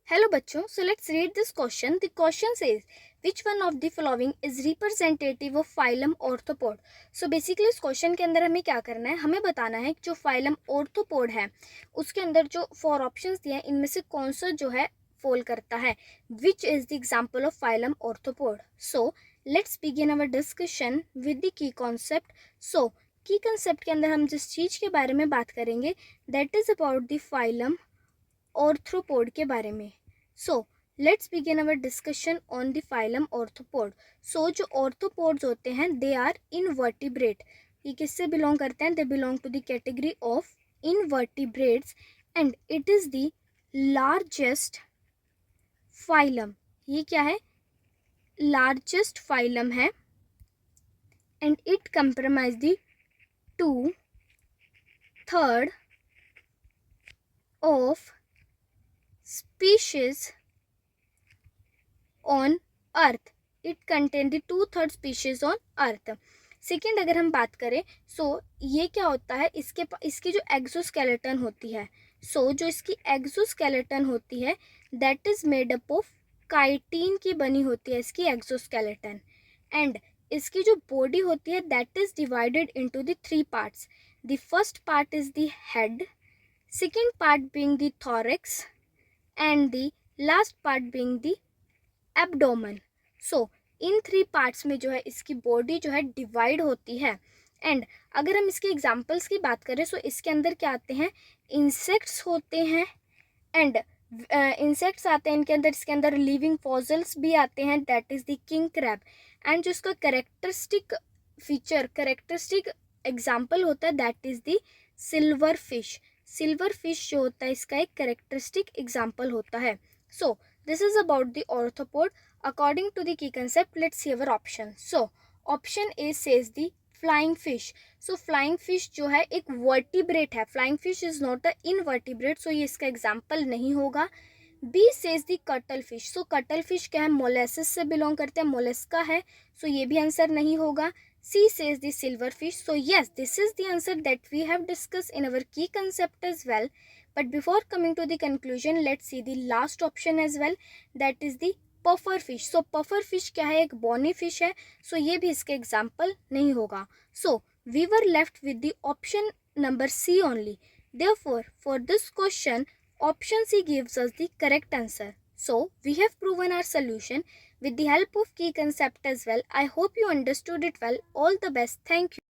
Hello बच्चों, so let's read this question. The question says, which one of the following is representative of phylum Orthopod? So basically इस question के अंदर हमें क्या करना है, हमें बताना है कि जो फाइलम ऑर्थोपोड है उसके अंदर जो 4 ऑप्शंस दिए हैं इनमें से कौन सा जो है फॉल करता है. Which is the example of phylum Orthopod? So let's begin our discussion with the key concept. So की कंसेप्ट के अंदर हम जिस चीज़ के बारे में बात करेंगे that is about the phylum arthropod के बारे में. So let's begin our discussion on the phylum arthropod. So जो ऑर्थ्रोपोड्स होते हैं दे आर इनवर्टिब्रेट. ये किससे बिलोंग करते हैं? They belong to the category of invertebrates and it is the largest phylum. ये क्या है? लार्जेस्ट फाइलम है and it compromise the 2/3 of species on earth. It contain the 2/3 species on earth. Second अगर हम बात करें ये क्या होता है, इसकी जो एक्सोस्केलेटन होती है जो इसकी एक्सोस्केलेटन होती है that is made up of chitin की बनी होती है इसकी एक्सोस्केलेटन. एंड इसकी जो बॉडी होती है that is divided into the 3 parts. The first part is the head, second part being the thorax and the last part being the abdomen. So in 3 parts में जो है इसकी बॉडी जो है डिवाइड होती है. एंड अगर हम इसके एग्जांपल्स की बात करें इसके अंदर क्या आते हैं? इंसेक्ट्स होते हैं एंड इंसेक्ट्स आते हैं इनके अंदर. इसके अंदर लिविंग फॉसिल्स भी आते हैं that is the king crab. And जो इसका करेक्टरिस्टिक एग्जाम्पल होता है that is the silver fish. Silver fish जो होता है इसका एक करेक्टरिस्टिक एग्जाम्पल होता है. So this is about the arthropod. According to the key concept let's see our option. So option A says the flying fish. So flying fish जो है एक वर्टिब्रेट है. Flying fish is not a invertebrate, so ये इसका example नहीं होगा. B says the cuttlefish. So cuttlefish क्या है? मोलेसिस से बिलोंग करते हैं, मोलेस्का है, सो ये भी आंसर नहीं होगा. C says the silverfish. So yes, this is the answer that we have discussed in our key concept as well. But before coming to the conclusion, let's see the last option as well. That is the puffer fish. So puffer fish क्या है? एक bony fish है. So ये भी इसके example नहीं होगा. So we were left with the option number C only. Therefore, for this question, option C gives us the correct answer. So we have proven our solution with the help of key concept as well. I hope you understood it well. All the best. Thank you.